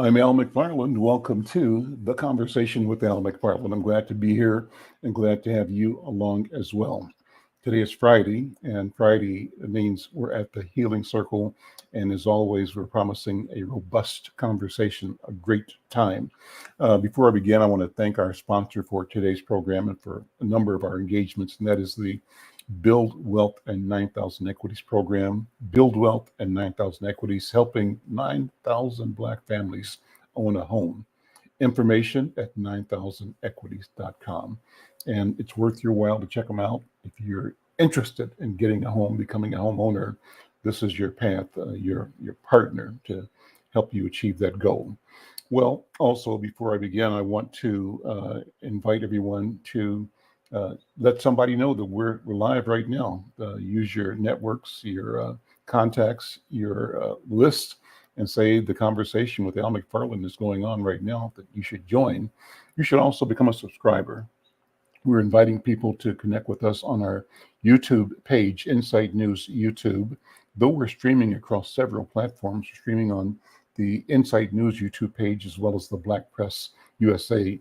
I'm Al McFarlane. Welcome to the Conversation with Al McFarlane. I'm glad to be here and glad to have you along as well. Today is Friday, and Friday means we're at the Healing Circle. And as always, we're promising a robust conversation, a great time. Before I begin, I want to thank our sponsor for today's program and for a number of our engagements, and that is the Build Wealth and 9,000 Equities program. Build Wealth and 9,000 Equities, helping 9,000 Black families own a home. Information at 9000equities.com. And it's worth your while to check them out. If you're interested in getting a home, becoming a homeowner, this is your path, your partner to help you achieve that goal. Well, also, before I begin, I want to invite everyone to let somebody know that we're live right now. Use your networks, your contacts, your list, and say the conversation with Al McFarlane is going on right now, that you should join. You should also become a subscriber. We're inviting people to connect with us on our YouTube page, Insight News YouTube. Though we're streaming across several platforms, we're streaming on the Insight News YouTube page as well as the Black Press USA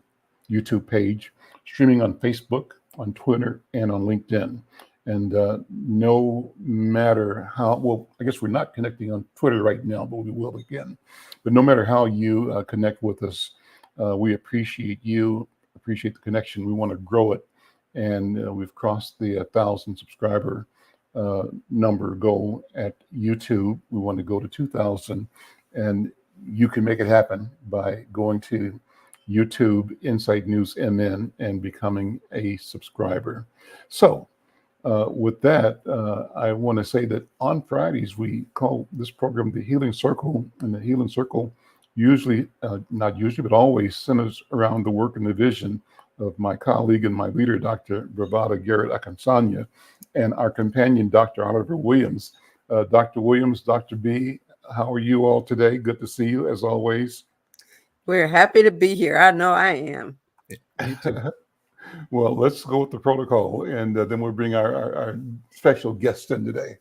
YouTube page, streaming on Facebook, on Twitter, and on LinkedIn. And no matter how, well, I guess we're not connecting on Twitter right now, but we will again. But no matter how you connect with us, we appreciate you, appreciate the connection. We want to grow it. And we've crossed the 1,000 subscriber number goal at YouTube. We want to go to 2,000. And you can make it happen by going to YouTube Insight News MN and becoming a subscriber. So with that, I want to say that on Fridays, we call this program the Healing Circle, and the Healing Circle usually, not usually, but always centers around the work and the vision of my colleague and my leader, Dr. Bravada Garrett Akansanya, and our companion, Dr. Oliver Williams. Dr. Williams, Dr. B, how are you all today? Good to see you, as always. We're happy to be here. I know I am. Me too. Well, let's go with the protocol, and then we'll bring our special guest in today.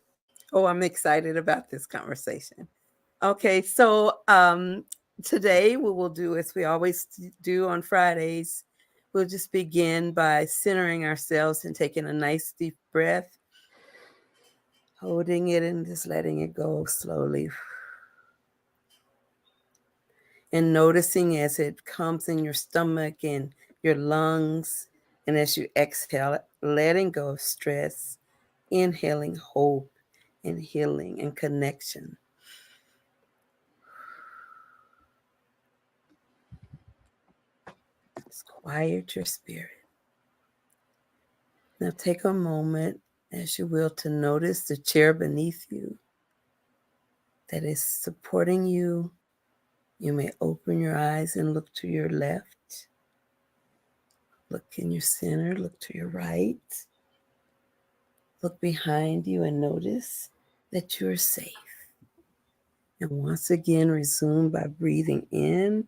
Oh, I'm excited about this conversation. Okay, so today we will do, as we always do on Fridays, we'll just begin by centering ourselves and taking a nice deep breath, holding it and just letting it go slowly. And noticing as it comes in your stomach and your lungs, and as you exhale, letting go of stress, inhaling hope and healing and connection. Just quiet your spirit. Now take a moment, as you will, to notice the chair beneath you that is supporting you. You may open your eyes and look to your left. Look in your center, look to your right. Look behind you and notice that you're safe. And once again, resume by breathing in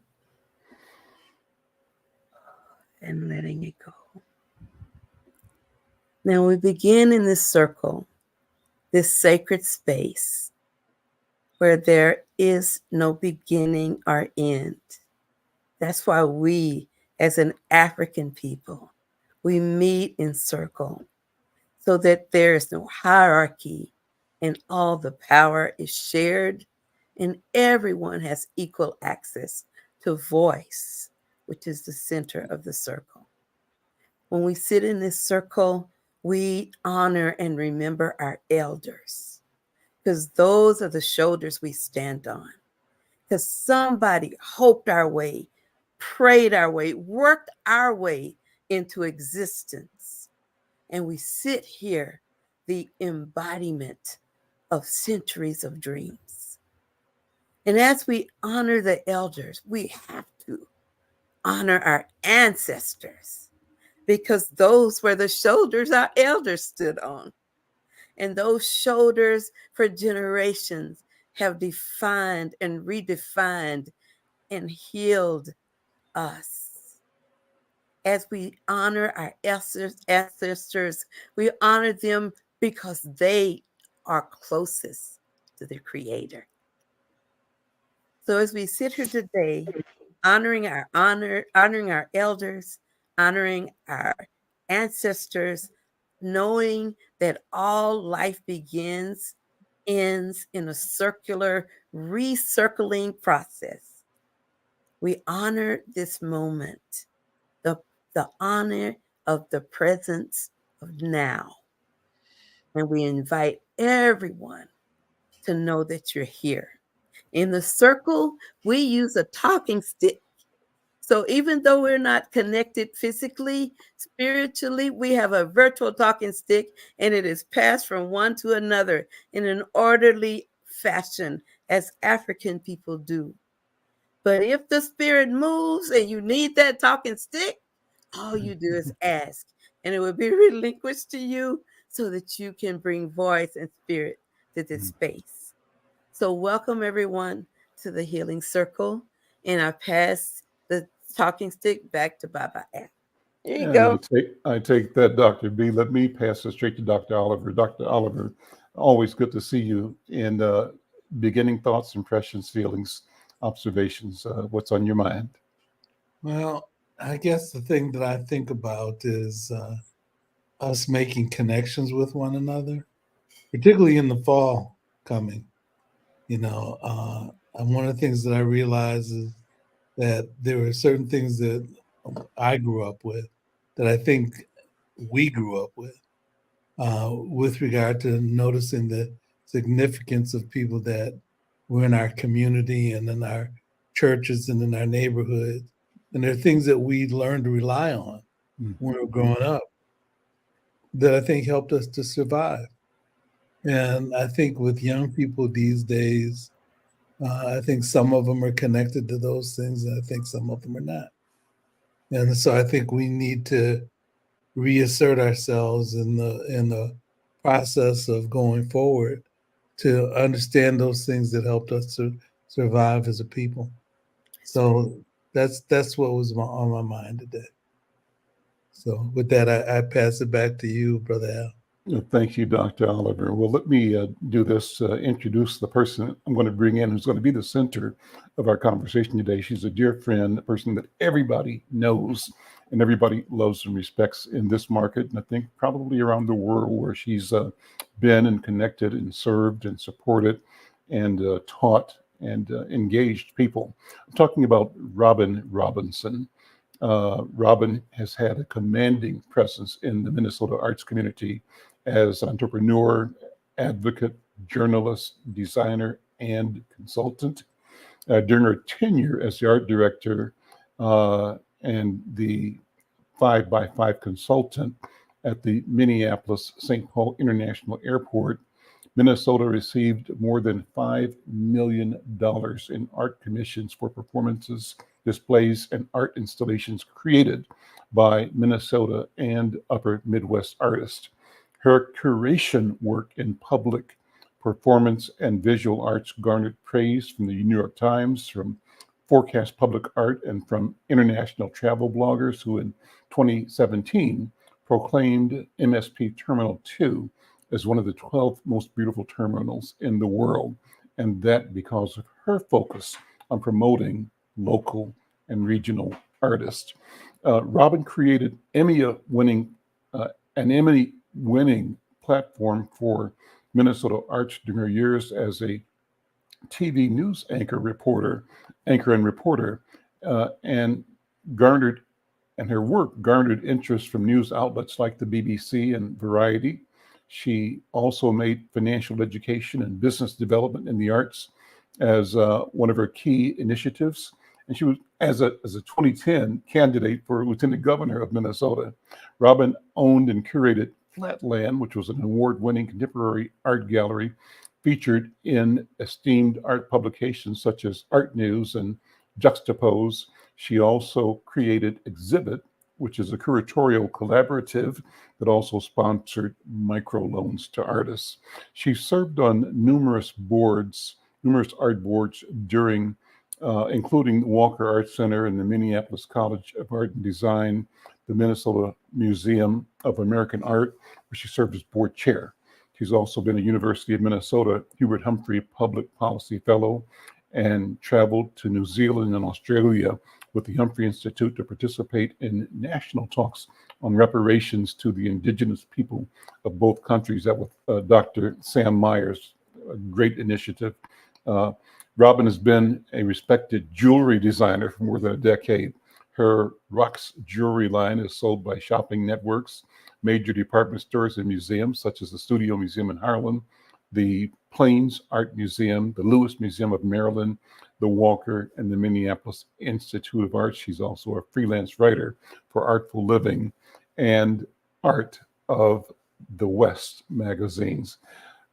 and letting it go. Now we begin in this circle, this sacred space where there is no beginning or end. That's why we, as an African people, we meet in circle so that there is no hierarchy and all the power is shared and everyone has equal access to voice, which is the center of the circle. When we sit in this circle, we honor and remember our elders, because those are the shoulders we stand on. Because somebody hoped our way, prayed our way, worked our way into existence. And we sit here, the embodiment of centuries of dreams. And as we honor the elders, we have to honor our ancestors, because those were the shoulders our elders stood on. And those shoulders for generations have defined and redefined and healed us. As we honor our ancestors, we honor them because they are closest to the Creator. So as we sit here today, honoring our elders, honoring our ancestors, knowing that all life begins, ends in a circular recircling process. We honor this moment, the, the honor of the presence of now. And we invite everyone to know that you're here. In the circle, we use a talking stick. So even though we're not connected physically, spiritually, we have a virtual talking stick, and it is passed from one to another in an orderly fashion, as African people do. But if the spirit moves and you need that talking stick, all you do is ask, and it will be relinquished to you so that you can bring voice and spirit to this space. So, welcome everyone to the Healing Circle, and I pass the talking stick back to Baba F. Here you And go. I take that, Dr. B. Let me pass it straight to Dr. Oliver. Dr. Oliver, always good to see you. And beginning thoughts, impressions, feelings, observations. What's on your mind? Well, I guess the thing that I think about is us making connections with one another, particularly in the fall coming. And one of the things that I realize is that there are certain things that I grew up with that I think we grew up with regard to noticing the significance of people that were in our community and in our churches and in our neighborhoods. And there are things that we learned to rely on when we were growing up that I think helped us to survive. And I think with young people these days, I think some of them are connected to those things, and I think some of them are not. And so I think we need to reassert ourselves in the process of going forward to understand those things that helped us to survive as a people. So that's what was on my mind today. So with that, I pass it back to you, Brother Al. Thank you, Dr. Oliver. Well, let me do this, introduce the person I'm going to bring in who's going to be the center of our conversation today. She's a dear friend, a person that everybody knows and everybody loves and respects in this market, and I think probably around the world, where she's been and connected and served and supported and taught and engaged people. I'm talking about Robyne Robinson. Robyne has had a commanding presence in the Minnesota arts community as an entrepreneur, advocate, journalist, designer, and consultant. During her tenure as the art director and the 5x5 consultant at the Minneapolis St. Paul International Airport, Minnesota received more than $5 million in art commissions for performances, displays, and art installations created by Minnesota and Upper Midwest artists. Her curation work in public performance and visual arts garnered praise from the New York Times, from Forecast Public Art, and from international travel bloggers who in 2017 proclaimed MSP Terminal 2 as one of the 12 most beautiful terminals in the world. And that because of her focus on promoting local and regional artists. Robyne created an Emmy-winning platform for Minnesota arts during her years as a TV news anchor and reporter, and garnered, and her work garnered interest from news outlets like the BBC and Variety. She also made financial education and business development in the arts as one of her key initiatives. And she was, as a 2010 candidate for lieutenant governor of Minnesota. Robyne owned and curated Flatland, which was an award-winning contemporary art gallery featured in esteemed art publications such as Art News and Juxtapose. She also created Exhibit, which is a curatorial collaborative that also sponsored microloans to artists. She served on numerous art boards during, including the Walker Art Center and the Minneapolis College of Art and Design, the Minnesota Museum of American Art, where she served as board chair. She's also been a University of Minnesota Hubert Humphrey Public Policy Fellow and traveled to New Zealand and Australia with the Humphrey Institute to participate in national talks on reparations to the indigenous people of both countries. That was Dr. Sam Myers, a great initiative. Robyne has been a respected jewelry designer for more than a decade. Her Rocks jewelry line is sold by shopping networks, major department stores, and museums such as the Studio Museum in Harlem, the Plains Art Museum, the Lewis Museum of Maryland, the Walker, and the Minneapolis Institute of Arts. She's also a freelance writer for Artful Living and Art of the West magazines.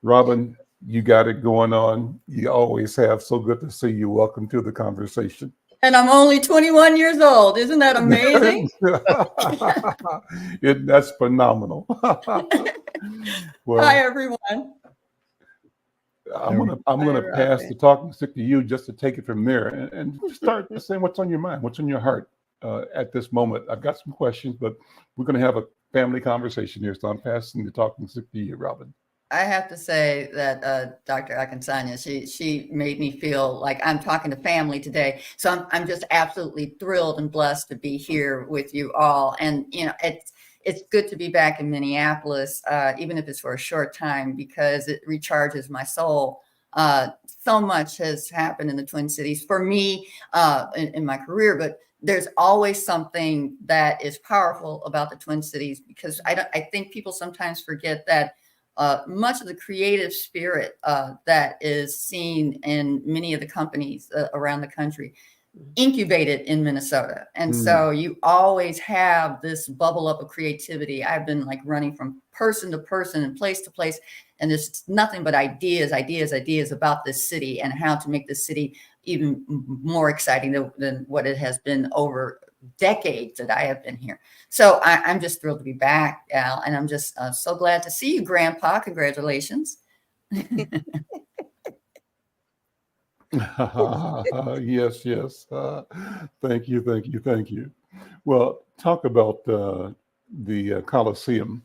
Robyne, you got it going on. You always have. So good to see you. Welcome to the conversation. And I'm only 21 years old. Isn't that amazing? That's phenomenal. Well, Hi, everyone. I'm gonna pass the talking stick to you just to take it from there and start saying what's on your mind, what's on your heart at this moment. I've got some questions, but we're gonna have a family conversation here, so I'm passing the talking stick to you, Robyne. I have to say that Dr. Akinsanya, she made me feel like I'm talking to family today. So I'm just absolutely thrilled and blessed to be here with you all. And you know, it's good to be back in Minneapolis, even if it's for a short time, because it recharges my soul. So much has happened in the Twin Cities for me in my career, but there's always something that is powerful about the Twin Cities, because I think people sometimes forget that much of the creative spirit that is seen in many of the companies around the country incubated in Minnesota. And so you always have this bubble up of creativity. I've been like running from person to person and place to place, and there's nothing but ideas about this city and how to make this city even more exciting than what it has been over decades that I have been here. So I'm just thrilled to be back, Al, and I'm just so glad to see you, Grandpa. Congratulations. Yes. Thank you. Well, talk about the Coliseum.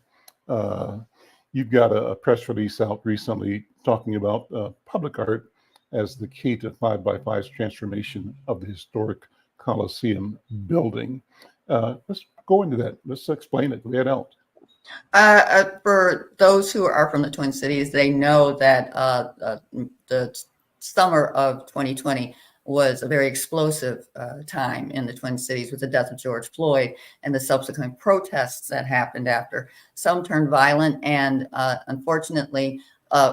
You've got a press release out recently talking about public art as the key to 5x5's transformation of the historic Coliseum building. Let's go into that. Let's explain it. Lay it out. For those who are from the Twin Cities, they know that the summer of 2020 was a very explosive time in the Twin Cities with the death of George Floyd and the subsequent protests that happened after. Some turned violent, and unfortunately,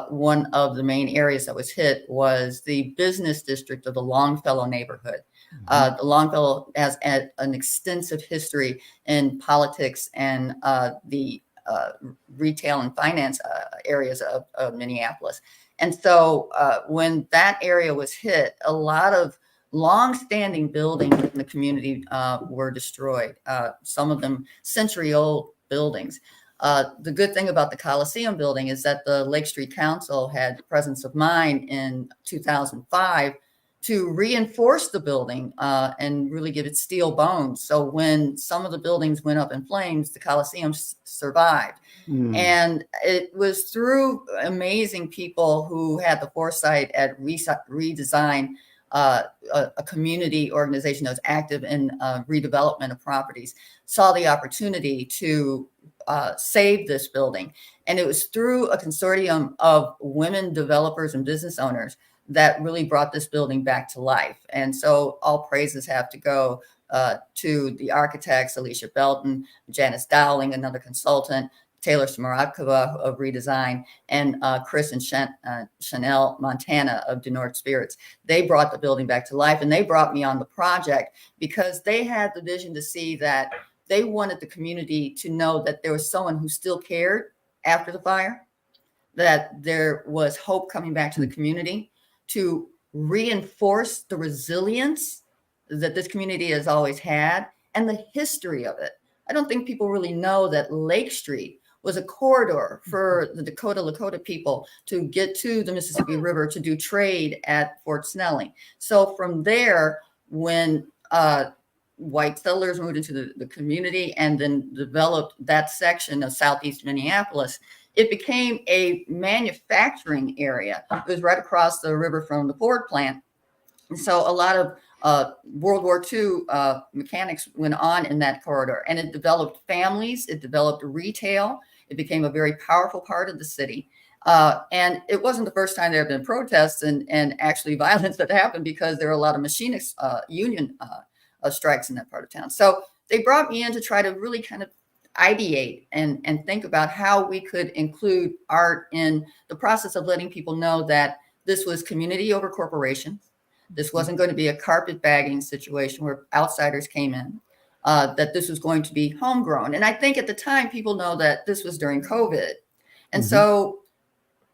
one of the main areas that was hit was the business district of the Longfellow neighborhood. The Longfellow has an extensive history in politics and the retail and finance areas of Minneapolis. And so when that area was hit, a lot of long-standing buildings in the community were destroyed, some of them century-old buildings. The good thing about the Coliseum building is that the Lake Street Council had the presence of mind in 2005 to reinforce the building and really give it steel bones. So when some of the buildings went up in flames, the Coliseum survived. And it was through amazing people who had the foresight at redesign a community organization that was active in redevelopment of properties, saw the opportunity to save this building. And it was through a consortium of women developers and business owners that really brought this building back to life. And so all praises have to go to the architects, Alicia Belton, Janice Dowling, another consultant, Taylor Smaradkova of Redesign, and Chris and Chanel Montana of Denord Spirits. They brought the building back to life, and they brought me on the project because they had the vision to see that they wanted the community to know that there was someone who still cared after the fire, that there was hope coming back to the community, to reinforce the resilience that this community has always had and the history of it. I don't think people really know that Lake Street was a corridor for the Lakota people to get to the Mississippi River to do trade at Fort Snelling. So from there, when white settlers moved into the community and then developed that section of Southeast Minneapolis, it became a manufacturing area. It was right across the river from the Ford plant. And so a lot of World War II mechanics went on in that corridor, and it developed families, it developed retail, it became a very powerful part of the city. And it wasn't the first time there have been protests and actually violence that happened, because there are a lot of machinists union strikes in that part of town. So they brought me in to try to really kind of ideate and think about how we could include art in the process of letting people know that this was community over corporation. This wasn't going to be a carpetbagging situation where outsiders came in, that this was going to be homegrown. And I think at the time, people know that this was during COVID. And so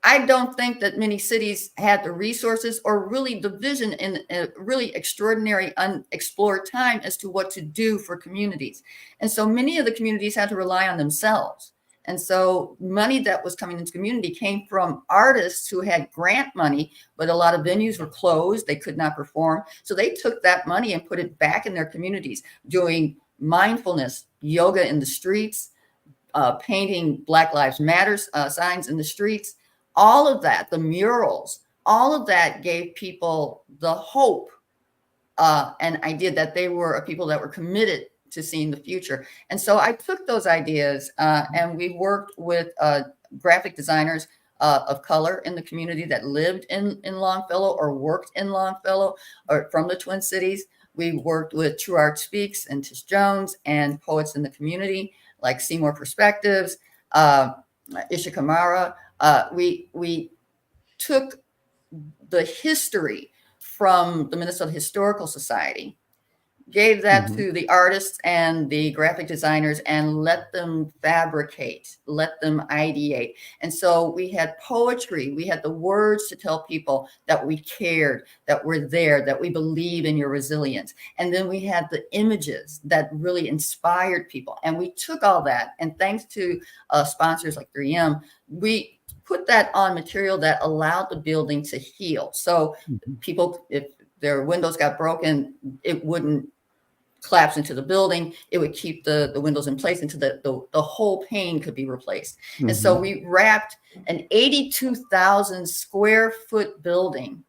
I don't think that many cities had the resources or really the vision in a really extraordinary, unexplored time as to what to do for communities. And so many of the communities had to rely on themselves. And so money that was coming into community came from artists who had grant money, but a lot of venues were closed. They could not perform. So they took that money and put it back in their communities, doing mindfulness, yoga in the streets, painting Black Lives Matter signs in the streets. All of that, the murals, all of that gave people the hope and idea that they were a people that were committed to seeing the future. And so I took those ideas and we worked with graphic designers of color in the community that lived in Longfellow or worked in Longfellow or from the Twin Cities. We worked with True Art Speaks and Tish Jones and poets in the community like Seymour Perspectives, Isha Kamara. We took the history from the Minnesota Historical Society, gave that to the artists and the graphic designers and let them fabricate, let them ideate. And so we had poetry, we had the words to tell people that we cared, that we're there, that we believe in your resilience. And then we had the images that really inspired people. And we took all that, and thanks to sponsors like 3M, we put that on material that allowed the building to heal. So people, if their windows got broken, it wouldn't collapse into the building. It would keep the windows in place until the whole pane could be replaced. And so we wrapped an 82,000 square foot building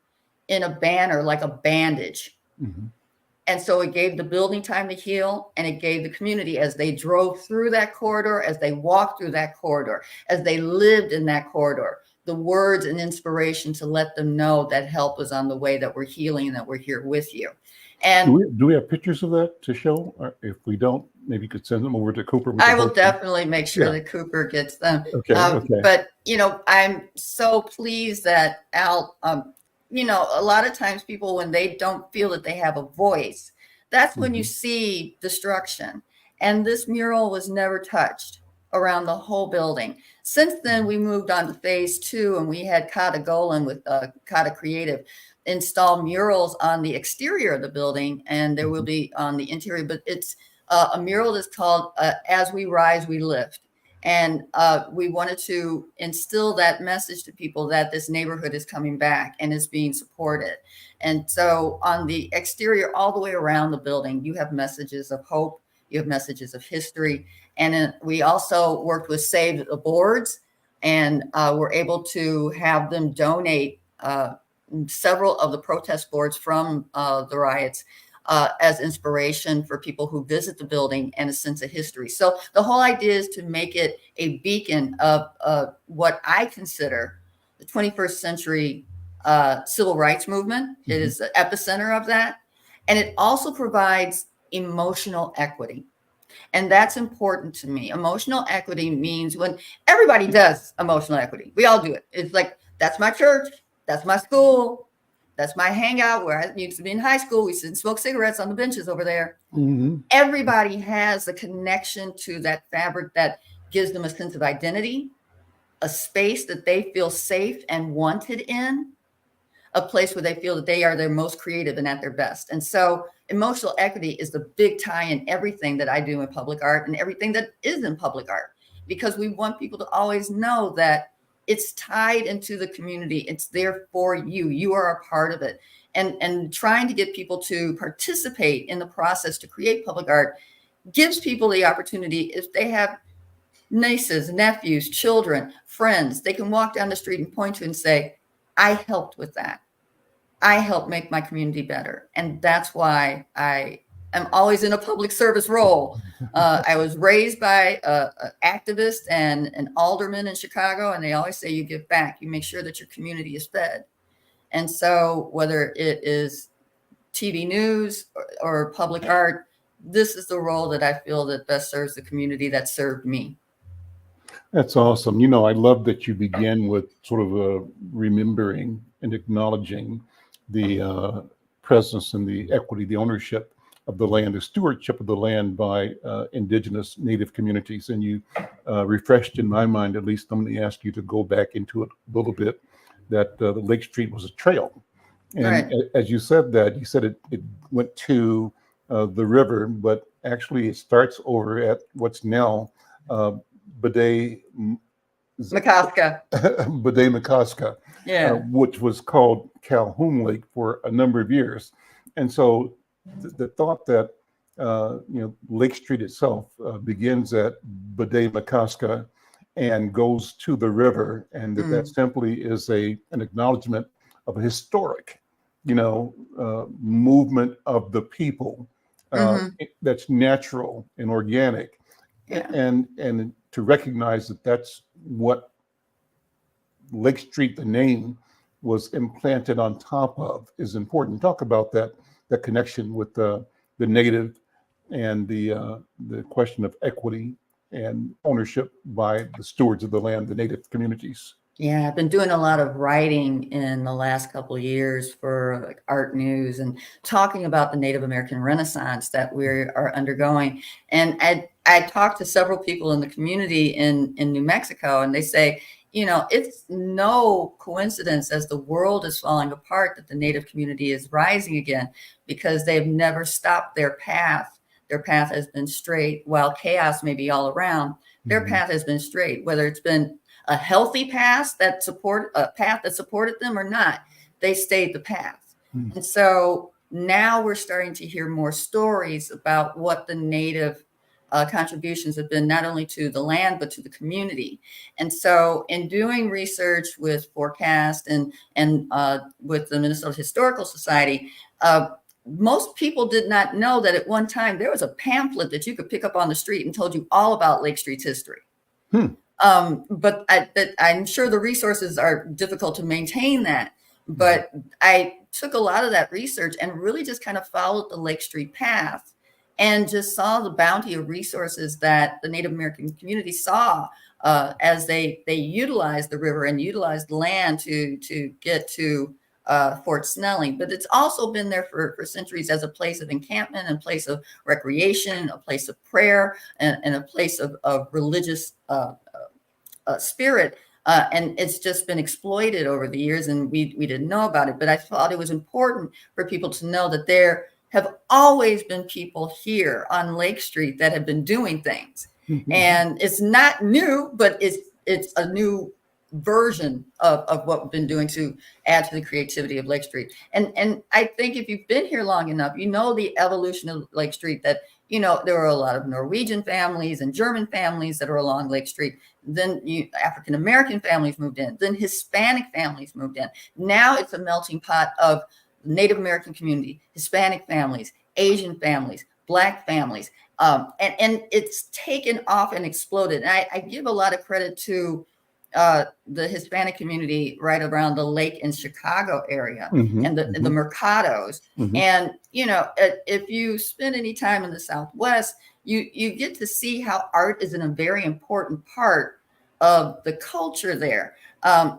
in a banner, like a bandage. And so it gave the building time to heal, and it gave the community, as they drove through that corridor, as they walked through that corridor, as they lived in that corridor, the words and inspiration to let them know that help was on the way, that we're healing, and that we're here with you. And do we have pictures of that to show? Or if we don't, maybe you could send them over to Cooper. I will definitely make sure that Cooper gets them. Okay. But, you know, I'm so pleased that Al, you know, a lot of times people, when they don't feel that they have a voice, that's when you see destruction. And this mural was never touched around the whole building. Since then, we moved on to phase 2, and we had Kata Golan with Kata Creative install murals on the exterior of the building, and there will be on the interior, but it's a mural that's called As We Rise, We Lift. And we wanted to instill that message to people that this neighborhood is coming back and is being supported. And so on the exterior, all the way around the building, you have messages of hope, you have messages of history. And we also worked with Save the Boards, and were able to have them donate several of the protest boards from the riots as inspiration for people who visit the building and a sense of history. So the whole idea is to make it a beacon of what I consider the 21st century civil rights movement. It is the epicenter of that. And it also provides emotional equity. And that's important to me. Emotional equity means when everybody does emotional equity, we all do it. It's like, that's my church, that's my school, that's my hangout where I used to be in high school. We sit and smoke cigarettes on the benches over there. Everybody has a connection to that fabric that gives them a sense of identity, a space that they feel safe and wanted in, a place where they feel that they are their most creative and at their best. And so emotional equity is the big tie in everything that I do in public art and everything that is in public art, because we want people to always know that it's tied into the community. It's there for you. You are a part of it. And trying to get people to participate in the process to create public art gives people the opportunity, if they have nieces, nephews, children, friends, they can walk down the street and point to and say, I helped with that. I help make my community better. And that's why I am always in a public service role. I was raised by an activist and an alderman in Chicago, and they always say you give back, you make sure that your community is fed. And so whether it is TV news or public art, this is the role that I feel that best serves the community that served me. That's awesome. I love that you begin with sort of remembering and acknowledging the presence and the equity, the ownership of the land, the stewardship of the land by indigenous native communities. And you refreshed in my mind, at least I'm going to ask you to go back into it a little bit, that the Lake Street was a trail. And Right. as you said that, you said it went to the river, but actually it starts over at what's now Bidet McCoska. Makaska, Yeah. which was called Calhoun Lake for a number of years. And so the thought that Lake Street itself begins at Bidet Makaska and goes to the river, and that simply is an acknowledgement of a historic, movement of the people that's natural and organic, and to recognize that that's what Lake Street, the name, was implanted on top of is important. Talk about that connection with the native and the question of equity and ownership by the stewards of the land, the native communities. Yeah, I've been doing a lot of writing in the last couple of years for like Art News and talking about the Native American Renaissance that we are undergoing. And I talked to several people in the community in New Mexico, and they say, it's no coincidence as the world is falling apart that the Native community is rising again, because they've never stopped their path. Their path has been straight. While chaos may be all around, their path has been straight, whether it's been a healthy path that supported them or not, they stayed the path. And so now we're starting to hear more stories about what the Native contributions have been, not only to the land, but to the community. And so in doing research with Forecast and with the Minnesota Historical Society, most people did not know that at one time there was a pamphlet that you could pick up on the street and told you all about Lake Street's history. But I'm sure the resources are difficult to maintain that. But I took a lot of that research and really just kind of followed the Lake Street path and just saw the bounty of resources that the Native American community saw as they utilized the river and utilized land to get to Fort Snelling. But it's also been there for centuries as a place of encampment, and place of recreation, a place of prayer, and a place of religious spirit. And it's just been exploited over the years, and we didn't know about it. But I thought it was important for people to know that there have always been people here on Lake Street that have been doing things. And it's not new, but it's a new version of what we've been doing to add to the creativity of Lake Street. And I think if you've been here long enough, the evolution of Lake Street, that there were a lot of Norwegian families and German families that are along Lake Street. Then African American families moved in. Then Hispanic families moved in. Now it's a melting pot of Native American community, Hispanic families, Asian families, Black families, and it's taken off and exploded. And I give a lot of credit to the Hispanic community right around the lake in Chicago area, and the Mercados. And if you spend any time in the Southwest, you get to see how art is a very important part of the culture there.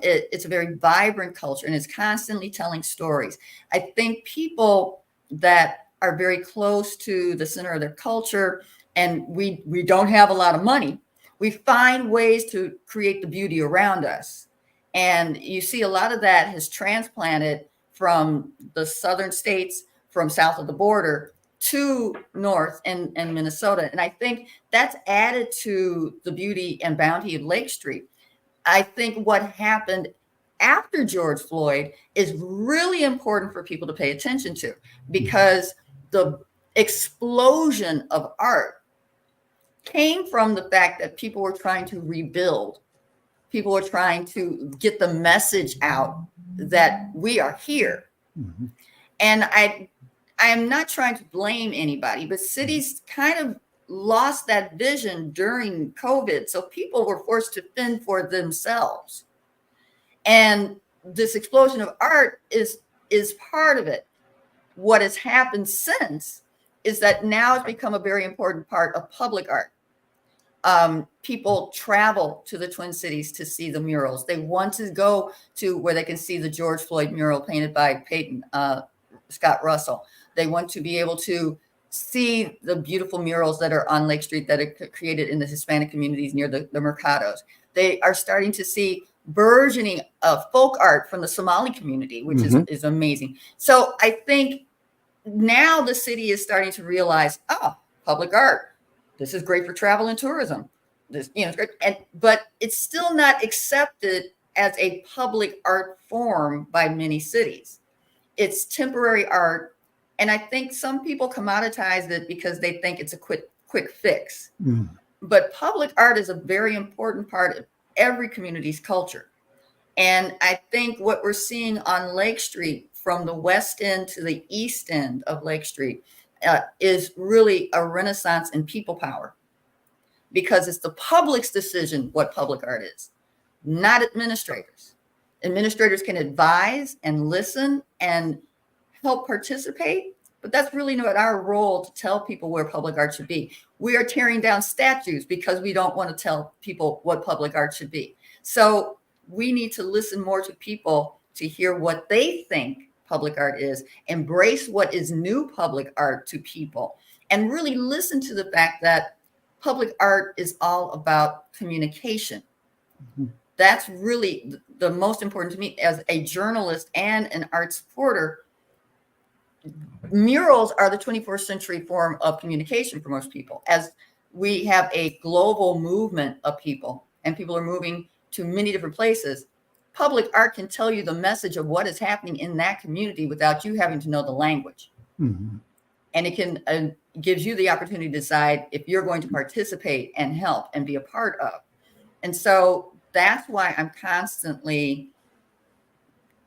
It's a very vibrant culture, and it's constantly telling stories. I think people that are very close to the center of their culture, and we don't have a lot of money, we find ways to create the beauty around us. And you see a lot of that has transplanted from the southern states, from south of the border to north and Minnesota. And I think that's added to the beauty and bounty of Lake Street. I think what happened after George Floyd is really important for people to pay attention to, because the explosion of art came from the fact that people were trying to rebuild. People were trying to get the message out that we are here. Mhm. And I am not trying to blame anybody, but cities kind of lost that vision during COVID. So people were forced to fend for themselves. And this explosion of art is part of it. What has happened since is that now it's become a very important part of public art. People travel to the Twin Cities to see the murals. They want to go to where they can see the George Floyd mural painted by Peyton Scott Russell. They want to be able to see the beautiful murals that are on Lake Street that are created in the Hispanic communities near the Mercados. They are starting to see burgeoning folk art from the Somali community, which is amazing. So I think now the city is starting to realize, oh, public art, this is great for travel and tourism. This, it's great. But it's still not accepted as a public art form by many cities. It's temporary art. And I think some people commoditize it because they think it's a quick fix. But public art is a very important part of every community's culture. And I think what we're seeing on Lake Street from the west end to the east end of Lake Street is really a renaissance in people power, because it's the public's decision what public art is, not administrators. Administrators can advise and listen and help participate, but that's really not our role to tell people where public art should be. We are tearing down statues because we don't want to tell people what public art should be. So we need to listen more to people to hear what they think public art is, embrace what is new public art to people, and really listen to the fact that public art is all about communication. That's really the most important to me as a journalist and an art supporter. Murals are the 21st century form of communication for most people, as we have a global movement of people and people are moving to many different places. Public art can tell you the message of what is happening in that community without you having to know the language. And it can gives you the opportunity to decide if you're going to participate and help and be a part of. And so that's why I'm constantly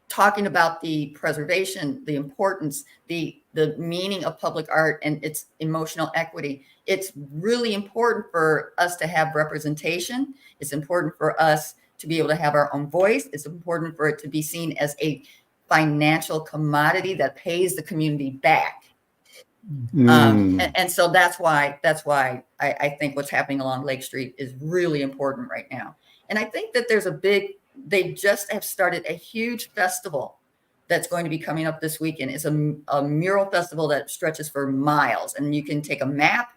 talking about the preservation, the importance, the meaning of public art and its emotional equity. It's really important for us to have representation. It's important for us to be able to have our own voice. It's important for it to be seen as a financial commodity that pays the community back. And so that's why I think what's happening along Lake Street is really important right now. And I think that there's they just have started a huge festival that's going to be coming up this weekend. It's a mural festival that stretches for miles, and you can take a map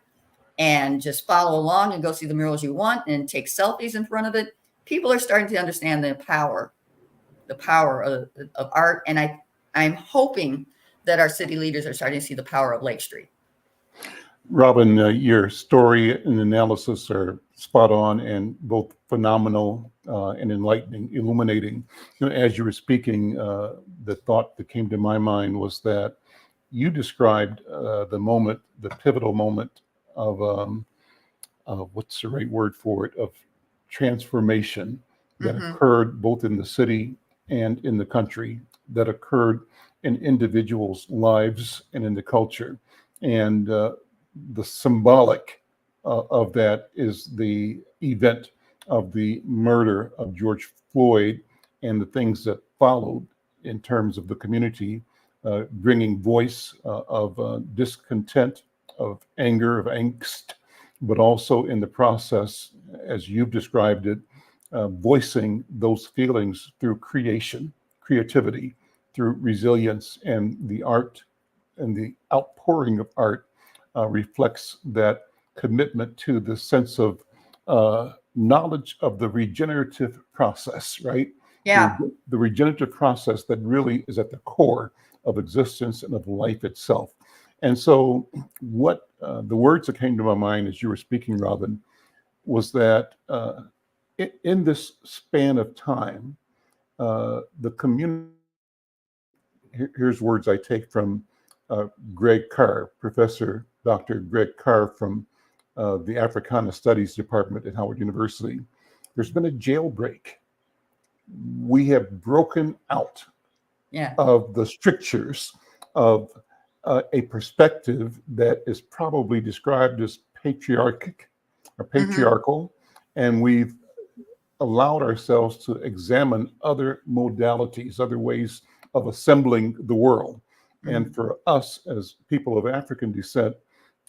and just follow along and go see the murals you want and take selfies in front of it. People are starting to understand the power of art. And I'm hoping that our city leaders are starting to see the power of Lake Street. Robyne, your story and analysis are spot on and both phenomenal and enlightening, illuminating. As you were speaking, the thought that came to my mind was that you described the pivotal moment of what's the right word for it, of transformation that occurred both in the city and in the country, that occurred in individuals' lives and in the culture. And the symbolic of that is the event of the murder of George Floyd and the things that followed in terms of the community bringing voice of discontent, of anger, of angst, but also in the process, as you've described it, voicing those feelings through creativity, through resilience, and the art and the outpouring of art reflects that commitment to the sense of knowledge of the regenerative process, right? Yeah. The regenerative process that really is at the core of existence and of life itself. And so what the words that came to my mind as you were speaking, Robyne, was that in this span of time, the community, here's words I take from Greg Carr, Professor Dr. Greg Carr from the Africana Studies Department at Howard University. There's been a jailbreak. We have broken out Yeah. of the strictures of a perspective that is probably described as patriarchic or patriarchal, and we've allowed ourselves to examine other modalities, other ways of assembling the world. And for us as people of African descent,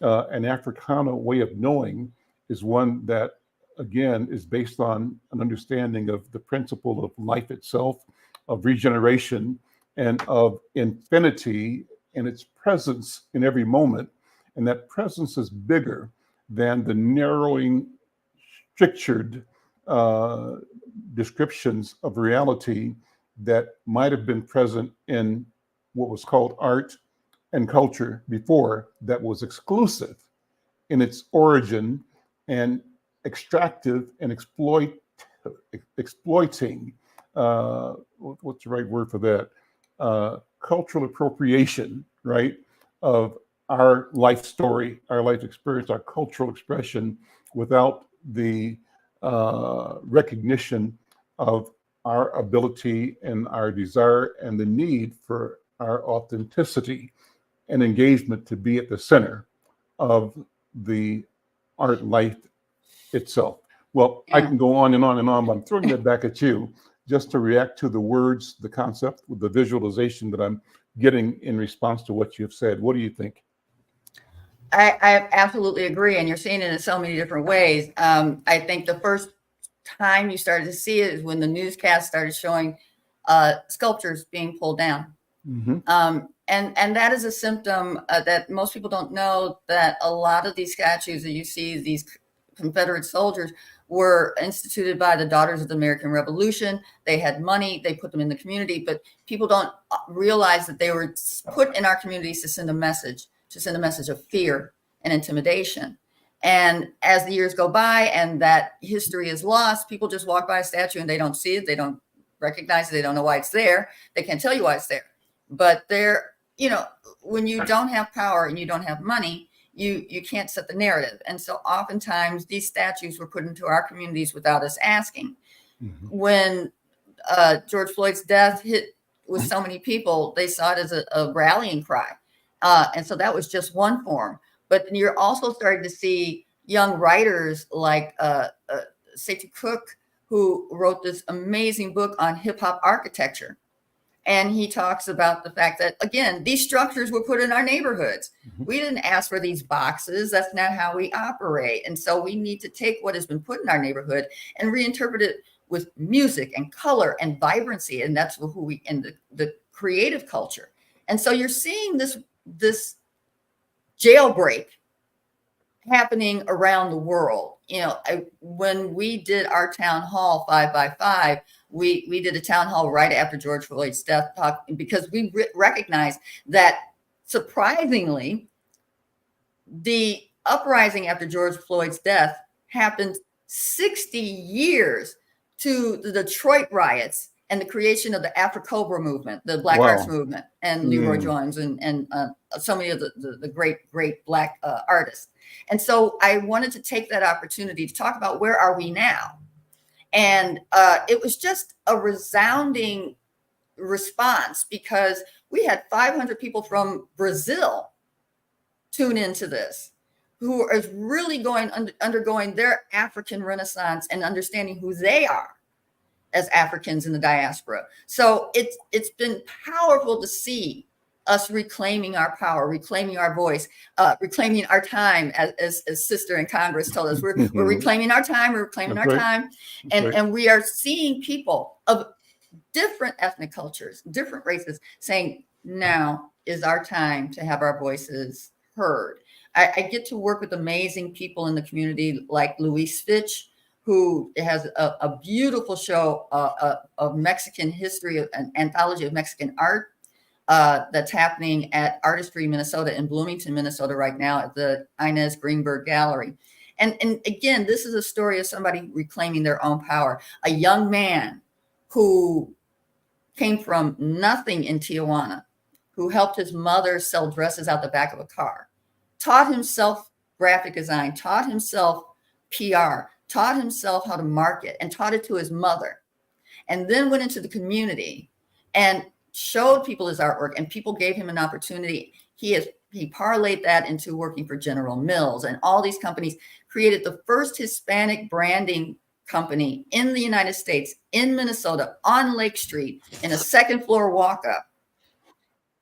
an Africana way of knowing is one that, again, is based on an understanding of the principle of life itself, of regeneration, and of infinity and its presence in every moment. And that presence is bigger than the narrowing, strictured descriptions of reality that might have been present in what was called art and culture before, that was exclusive in its origin and extractive and exploiting, what's the right word for that? Cultural appropriation, right? Of our life story, our life experience, our cultural expression without the recognition of our ability and our desire and the need for our authenticity and engagement to be at the center of the art life itself. Well, I can go on and on and on, but I'm throwing that back at you just to react to the words, the concept, the visualization that I'm getting in response to what you've said. What do you think? I absolutely agree. And you're seeing it in so many different ways. I think the first time you started to see it is when the newscast started showing sculptures being pulled down. And that is a symptom that most people don't know, that a lot of these statues that you see, these Confederate soldiers, were instituted by the Daughters of the American Revolution. They had money, they put them in the community, but people don't realize that they were put in our communities to send a message of fear and intimidation. And as the years go by and that history is lost, people just walk by a statue and they don't see it, they don't recognize it, they don't know why it's there, they can't tell you why it's there. But they're, when you don't have power and you don't have money, you can't set the narrative. And so oftentimes these statues were put into our communities without us asking. When George Floyd's death hit with so many people, they saw it as a rallying cry. And so that was just one form. But you're also starting to see young writers like Safety Cook, who wrote this amazing book on hip hop architecture. And he talks about the fact that, again, these structures were put in our neighborhoods. We didn't ask for these boxes. That's not how we operate. And so we need to take what has been put in our neighborhood and reinterpret it with music and color and vibrancy. And that's who we, in the creative culture. And so you're seeing this jailbreak happening around the world. When we did our town hall 5x5, we did a town hall right after George Floyd's death, because we recognized that, surprisingly, the uprising after George Floyd's death happened 60 years to the Detroit riots and the creation of the Afro-Cobra movement, the Black Arts movement, and Leroy Jones and so many of the great Black artists. And so I wanted to take that opportunity to talk about where are we now? And it was just a resounding response, because we had 500 people from Brazil tune into this, who is really undergoing their African Renaissance and understanding who they are as Africans in the diaspora. So it's been powerful to see us reclaiming our power, reclaiming our voice, reclaiming our time, as Sister in Congress told us. We're reclaiming our time, we're reclaiming our time. And we are seeing people of different ethnic cultures, different races, saying, now is our time to have our voices heard. I get to work with amazing people in the community like Luis Fitch, who has a beautiful show of Mexican history, an anthology of Mexican art that's happening at Artistry Minnesota in Bloomington, Minnesota right now at the Inez Greenberg Gallery. And again, this is a story of somebody reclaiming their own power. A young man who came from nothing in Tijuana, who helped his mother sell dresses out the back of a car, taught himself graphic design, taught himself PR, taught himself how to market, and taught it to his mother, and then went into the community and showed people his artwork, and people gave him an opportunity. He parlayed that into working for General Mills, and all these companies, created the first Hispanic branding company in the United States, in Minnesota, on Lake Street, in a second floor walk-up,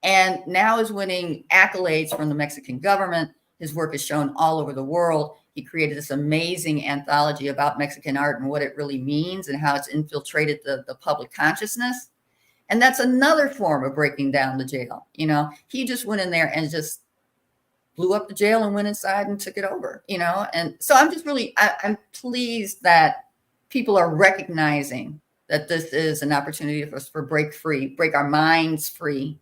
and now is winning accolades from the Mexican government. His work is shown all over the world. He created this amazing anthology about Mexican art and what it really means and how it's infiltrated the public consciousness. And that's another form of breaking down the jail. You know, he just went in there and just blew up the jail and went inside and took it over, you know? And so I'm just really, I'm pleased that people are recognizing that this is an opportunity for us for break our minds free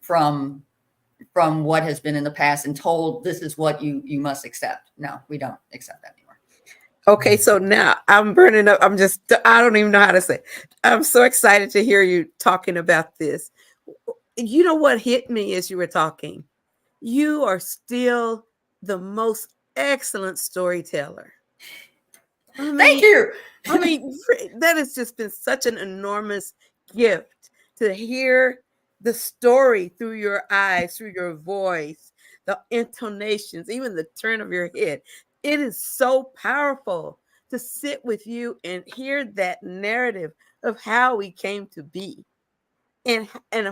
from what has been in the past and told this is what you must accept. No, we don't accept that anymore. Okay, so now I'm burning up. I don't even know how to say it. I'm so excited to hear you talking about this. You know what hit me as you were talking? You are still the most excellent storyteller. Thank you. I mean, that has just been such an enormous gift to hear the story through your eyes, through your voice, the intonations, even the turn of your head. It is so powerful to sit with you and hear that narrative of how we came to be and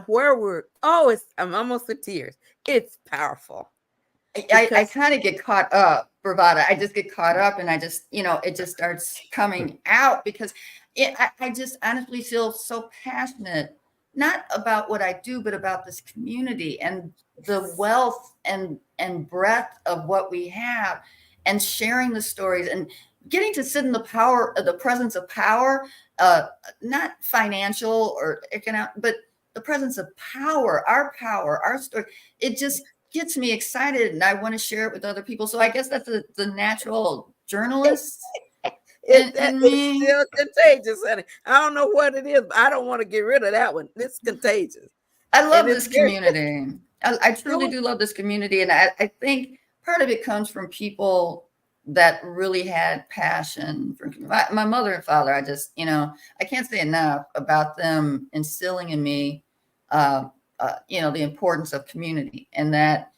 where I'm almost to tears. It's powerful. I kind of get caught up, Bravada. I just get caught up and I just, it just starts coming out because I just honestly feel so passionate, not about what I do, but about this community and the wealth and breadth of what we have and sharing the stories and getting to sit in the presence of power, not financial or economic, but the presence of power, our story. It just gets me excited and I want to share it with other people. So I guess that's the natural journalist. It's still contagious, honey. I don't know what it is, but I don't want to get rid of that one. It's contagious. I love this community. I truly do love this community. And I think part of it comes from people that really had passion for my mother and father. I just, I can't say enough about them instilling in me, the importance of community and that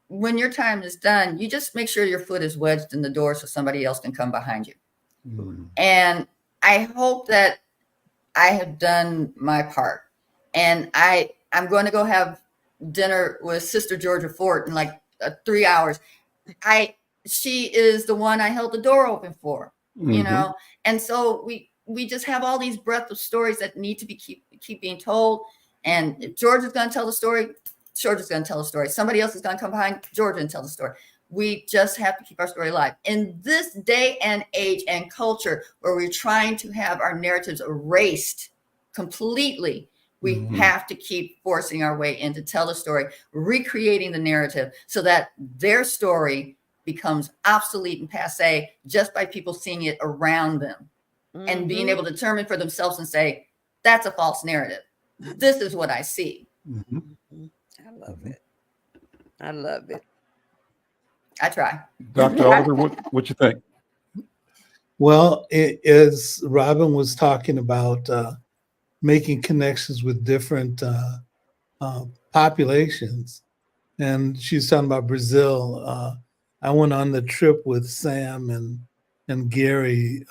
when your time is done, you just make sure your foot is wedged in the door so somebody else can come behind you. And I hope that I have done my part. And I'm going to go have dinner with Sister Georgia Fort in like 3 hours. She is the one I held the door open for, and so we just have all these breadth of stories that need to be keep being told. And if Georgia's going to tell the story, Georgia's going to tell the story. Somebody else is going to come behind Georgia and tell the story. We just have to keep our story alive. In this day and age and culture where we're trying to have our narratives erased completely, we have to keep forcing our way in to tell the story, recreating the narrative so that their story becomes obsolete and passé just by people seeing it around them and being able to determine for themselves and say, that's a false narrative. This is what I see. I love it. I love it. I try. Dr. Oliver, what you think? Well, as Robin was talking about making connections with different populations, and she's talking about Brazil. I went on the trip with Sam and Gary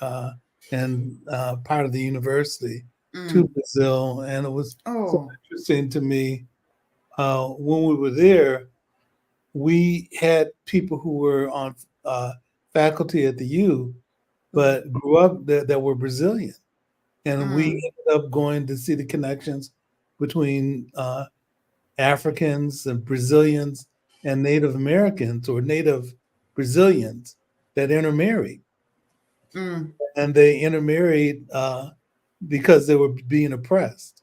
and part of the university to Brazil, and it was so interesting to me. When we were there, we had people who were on faculty at the U, but grew up that were Brazilian. And we ended up going to see the connections between Africans and Brazilians and Native Americans or Native Brazilians that intermarried. And they intermarried because they were being oppressed.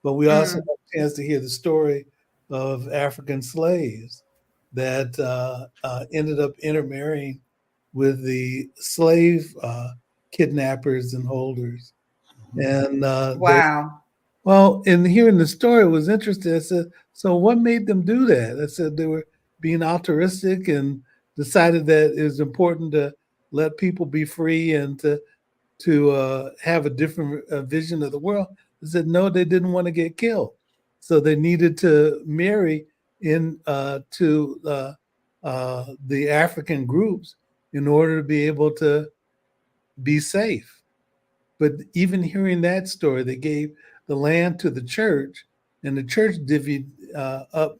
But we also had a chance to hear the story of African slaves that ended up intermarrying with the slave kidnappers and holders. And wow. And hearing the story was interesting. I said, so what made them do that? I said they were being altruistic and decided that it was important to let people be free and to have a different vision of the world. They said no, they didn't want to get killed, so they needed to marry in to the African groups in order to be able to be safe. But even hearing that story, they gave the land to the church, and the church divvied up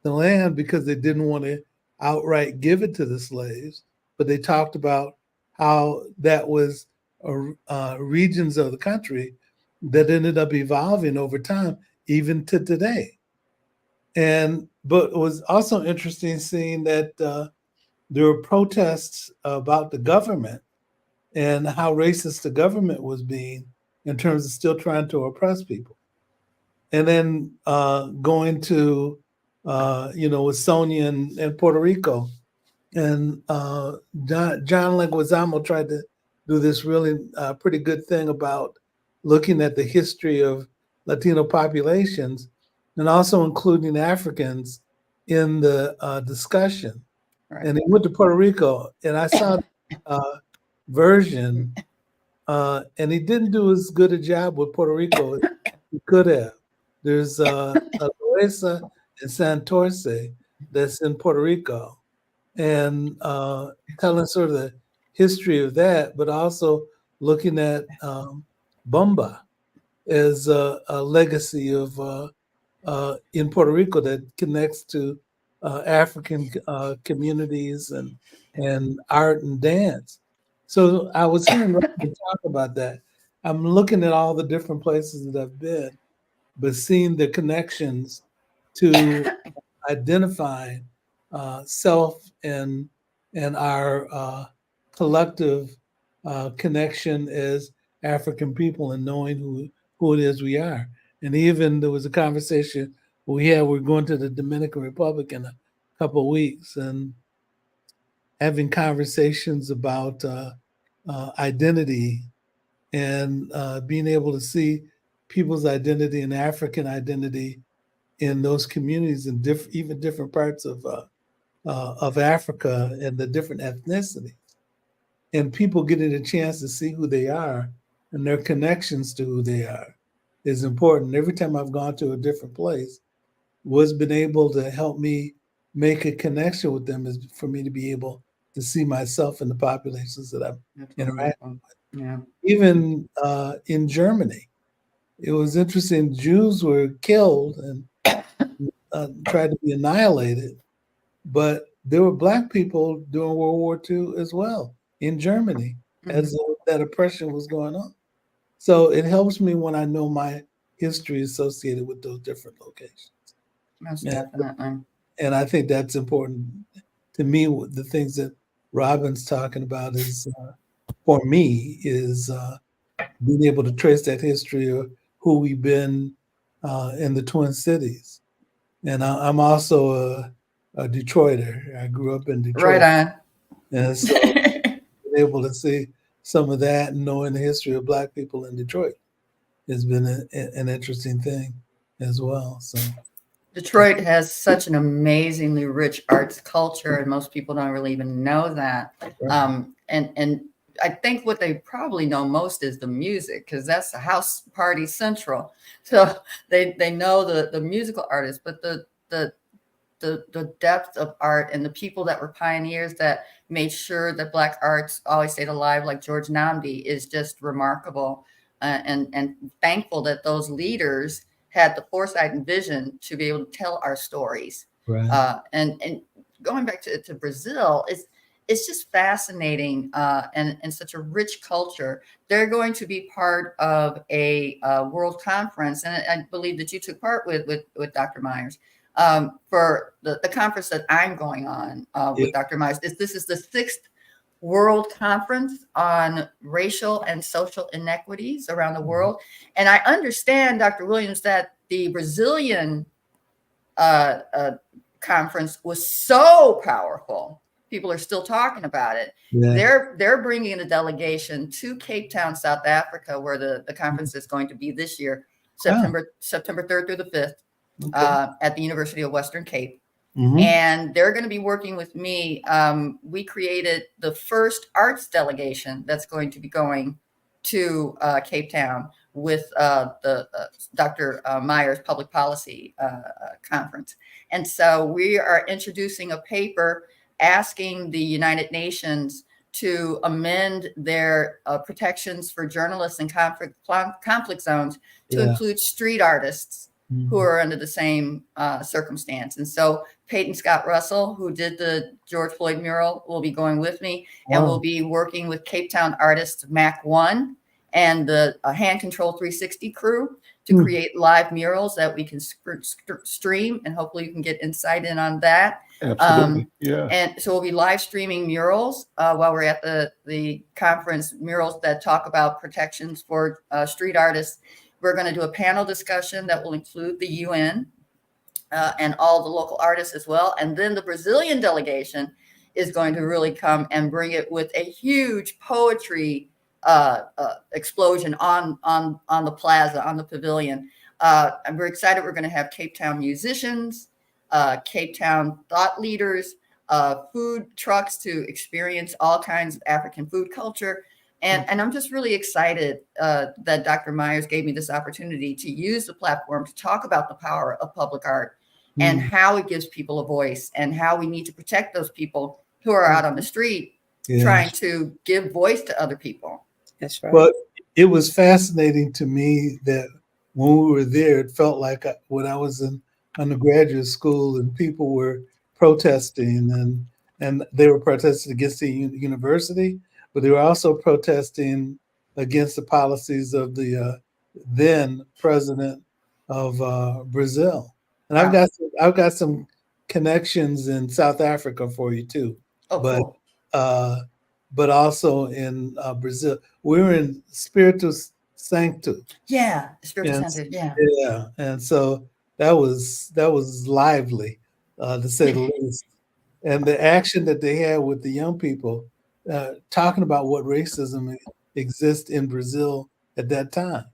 the land because they didn't want to outright give it to the slaves. But they talked about how that was regions of the country that ended up evolving over time, even to today. But it was also interesting seeing that there were protests about the government and how racist the government was being in terms of still trying to oppress people. And then going to, with Sonia in Puerto Rico. And John Leguizamo tried to do this really pretty good thing about looking at the history of Latino populations and also including Africans in the discussion. Right. And he went to Puerto Rico, and I saw version, and he didn't do as good a job with Puerto Rico as he could have. There's Loesa and Santurce that's in Puerto Rico, and telling sort of the history of that, but also looking at Bumba as a legacy of in Puerto Rico that connects to African communities and art and dance. So I was hearing Robyne talk about that. I'm looking at all the different places that I've been, but seeing the connections to identifying self and our collective connection as African people and knowing who it is we are. And even there was a conversation we're going to the Dominican Republic in a couple of weeks and having conversations about identity and being able to see people's identity and African identity in those communities in even different parts of Africa and the different ethnicities, and people getting a chance to see who they are and their connections to who they are is important. Every time I've gone to a different place, what's been able to help me make a connection with them is for me to be able to see myself in the populations that I'm interacting with. Yeah. Even in Germany, it was interesting. Jews were killed and tried to be annihilated, but there were Black people during World War II as well in Germany as that oppression was going on. So it helps me when I know my history associated with those different locations. Most definitely. And I think that's important to me. The things that Robyn's talking about is, for me, is being able to trace that history of who we've been in the Twin Cities. And I'm also a Detroiter. I grew up in Detroit. Right on. And so being able to see some of that and knowing the history of Black people in Detroit has been an interesting thing as well. So Detroit has such an amazingly rich arts culture, and most people don't really even know that. Right. And I think what they probably know most is the music, because that's the house party central. So they know the musical artists, but the depth of art and the people that were pioneers that made sure that Black arts always stayed alive, like George Namdi, is just remarkable. And thankful that those leaders had the foresight and vision to be able to tell our stories. Right. And going back to Brazil, it's just fascinating and such a rich culture. They're going to be part of a world conference, and I believe that you took part with Dr. Myers for the conference that I'm going on with Dr. Myers. This is the 6th World Conference on Racial and Social Inequities around the world. And I understand, Dr. Williams, that the Brazilian conference was so powerful. People are still talking about it. Yeah. They're bringing a delegation to Cape Town, South Africa, where the conference is going to be this year, September 3rd through the 5th, at the University of Western Cape. Mm-hmm. And they're going to be working with me. We created the first arts delegation that's going to be going to Cape Town with the Dr. Myers Public Policy Conference. And so we are introducing a paper asking the United Nations to amend their protections for journalists in conflict zones to include street artists who are under the same circumstance. And so Peyton Scott Russell, who did the George Floyd mural, will be going with me, and we'll be working with Cape Town artists Mac One and the Hand Control 360 crew to create live murals that we can stream, and hopefully you can get insight in on that. Absolutely. Yeah. And so we'll be live streaming murals while we're at the conference, murals that talk about protections for street artists. We're going to do a panel discussion that will include the UN and all the local artists as well. And then the Brazilian delegation is going to really come and bring it with a huge poetry explosion on the plaza, on the pavilion. I'm very excited. We're going to have Cape Town musicians, Cape Town thought leaders, food trucks to experience all kinds of African food culture. And I'm just really excited that Dr. Myers gave me this opportunity to use the platform to talk about the power of public art and how it gives people a voice, and how we need to protect those people who are out on the street trying to give voice to other people. That's right. But it was fascinating to me that when we were there, it felt like when I was in undergraduate school and people were protesting, and they were protesting against the university, but they were also protesting against the policies of the then president of Brazil. And I've got some connections in South Africa for you too. Oh, but cool. But also in Brazil. We were in Espírito Santo. Yeah, Espírito Santo. Yeah. Yeah, and so that was lively, to say the least. And the action that they had with the young people, talking about what racism exists in Brazil at that time,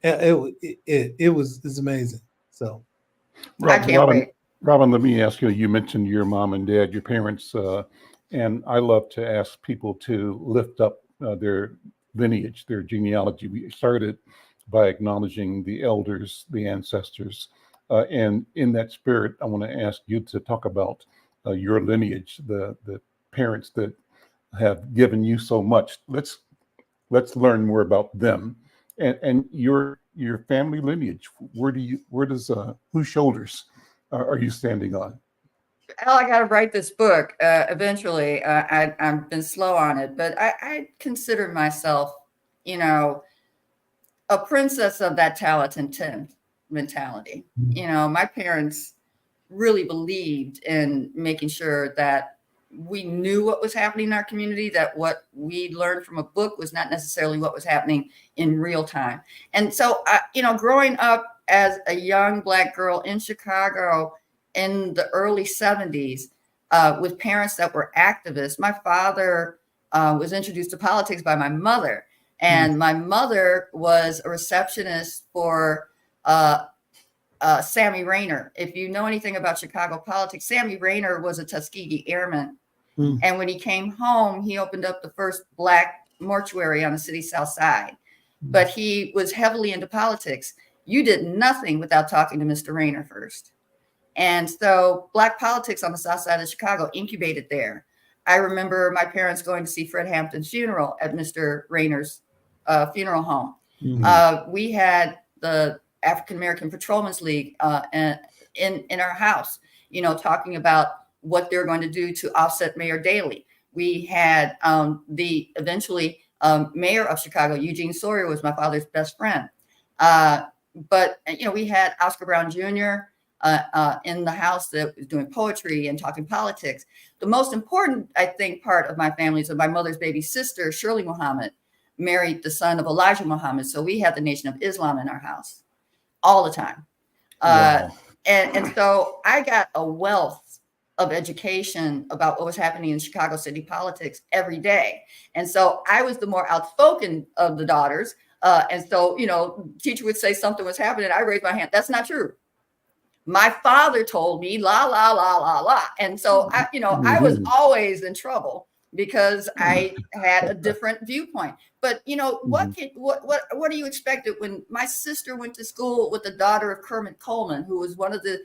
it's amazing. So, I can't wait. Robin, let me ask you. You mentioned your mom and dad, your parents, and I love to ask people to lift up their lineage, their genealogy. We started by acknowledging the elders, the ancestors, and in that spirit, I want to ask you to talk about your lineage, the parents that have given you so much. Let's learn more about them and your family lineage. Whose shoulders are you standing on? Al, I got to write this book eventually. I've been slow on it, but I consider myself, a princess of that Talented mentality. My parents really believed in making sure that we knew what was happening in our community, that what we learned from a book was not necessarily what was happening in real time. And so, growing up as a young Black girl in Chicago in the early 70s, with parents that were activists, my father was introduced to politics by my mother. And my mother was a receptionist for Sammy Rayner. If you know anything about Chicago politics, Sammy Rayner was a Tuskegee airman. And when he came home, he opened up the first Black mortuary on the city's south side. But he was heavily into politics. You did nothing without talking to Mr. Rayner first. And so Black politics on the south side of Chicago incubated there. I remember my parents going to see Fred Hampton's funeral at Mr. Rayner's funeral home. We had the African American Patrolmen's League in our house, talking about what they're going to do to offset Mayor Daley. We had the eventually mayor of Chicago, Eugene Sawyer, was my father's best friend. But we had Oscar Brown Jr. In the house that was doing poetry and talking politics. The most important, I think, part of my family is that my mother's baby sister, Shirley Muhammad, married the son of Elijah Muhammad. So we had the Nation of Islam in our house all the time. Wow. And so I got a wealth of education about what was happening in Chicago city politics every day. And so I was the more outspoken of the daughters. And so, teacher would say something was happening. I raised my hand. That's not true. My father told me, la, la, la, la, la. And so, I was always in trouble because I had a different viewpoint. But you know, what do you expect when my sister went to school with the daughter of Kermit Coleman, who was one of the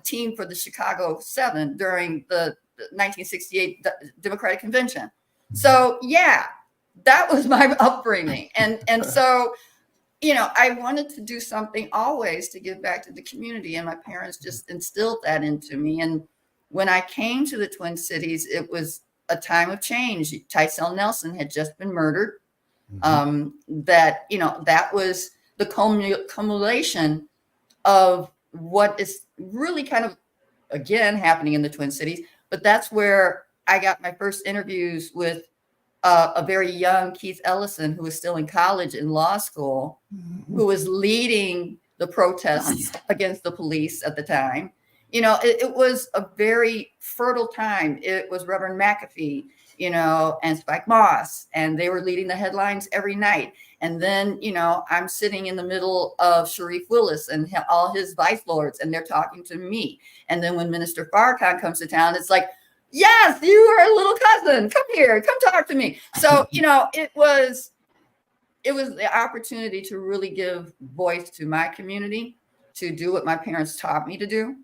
team for the Chicago 7 during the 1968 Democratic Convention. So yeah, that was my upbringing. And so, you know, I wanted to do something always to give back to the community. And my parents just instilled that into me. And when I came to the Twin Cities, it was a time of change. Tysel Nelson had just been murdered. That, you know, that was the culmination of what is really kind of, again, happening in the Twin Cities. But that's where I got my first interviews with a very young Keith Ellison, who was still in college in law school, who was leading the protests against the police at the time. You know, it was a very fertile time. It was Reverend McAfee, you know, and Spike Moss, and they were leading the headlines every night. And then, you know, I'm sitting in the middle of Sharif Willis and all his vice lords, and they're talking to me. And then when Minister Farrakhan comes to town, it's like, yes, you are a little cousin. Come here, come talk to me. So, you know, it was the opportunity to really give voice to my community, to do what my parents taught me to do,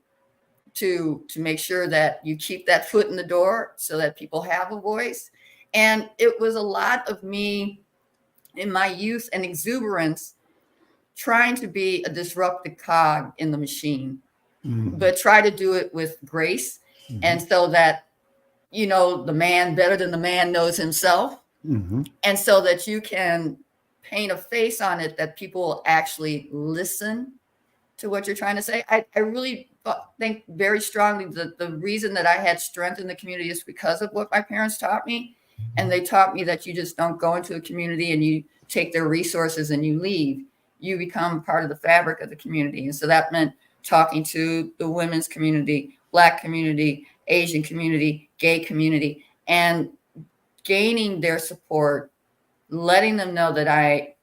to make sure that you keep that foot in the door so that people have a voice. And it was a lot of me in my youth and exuberance trying to be a disruptive cog in the machine, but try to do it with grace. And so that, you know, the man better than the man knows himself. And so that you can paint a face on it that people will actually listen to what you're trying to say. I really think very strongly that the reason that I had strength in the community is because of what my parents taught me. And they taught me that you just don't go into a community and you take their resources and you leave. You become part of the fabric of the community. And so that meant talking to the women's community, Black community, Asian community, gay community, and gaining their support, letting them know that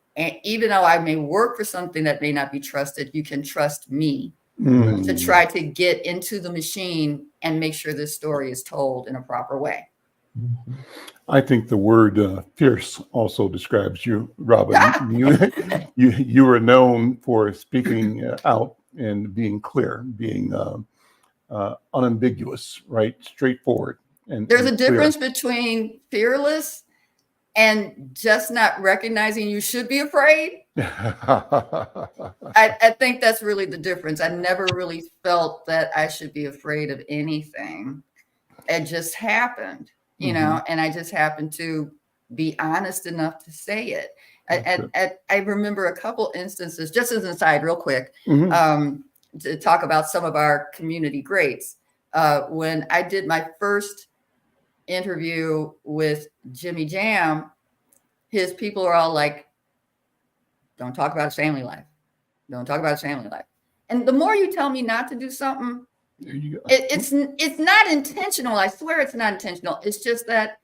even though I may work for something that may not be trusted, you can trust me to try to get into the machine and make sure this story is told in a proper way. I think the word fierce also describes you, Robyne. You were known for speaking out and being clear, being unambiguous, right? Straightforward. And there's a clear. difference between fearless and just not recognizing you should be afraid. I think that's really the difference. I never really felt that I should be afraid of anything. It just happened, you know, and I just happened to be honest enough to say it. I remember a couple instances, just as an aside, real quick, to talk about some of our community greats. When I did my first interview with Jimmy Jam, his people are all like, don't talk about his family life. Don't talk about his family life. And the more you tell me not to do something, it's not intentional. I swear it's not intentional. It's just that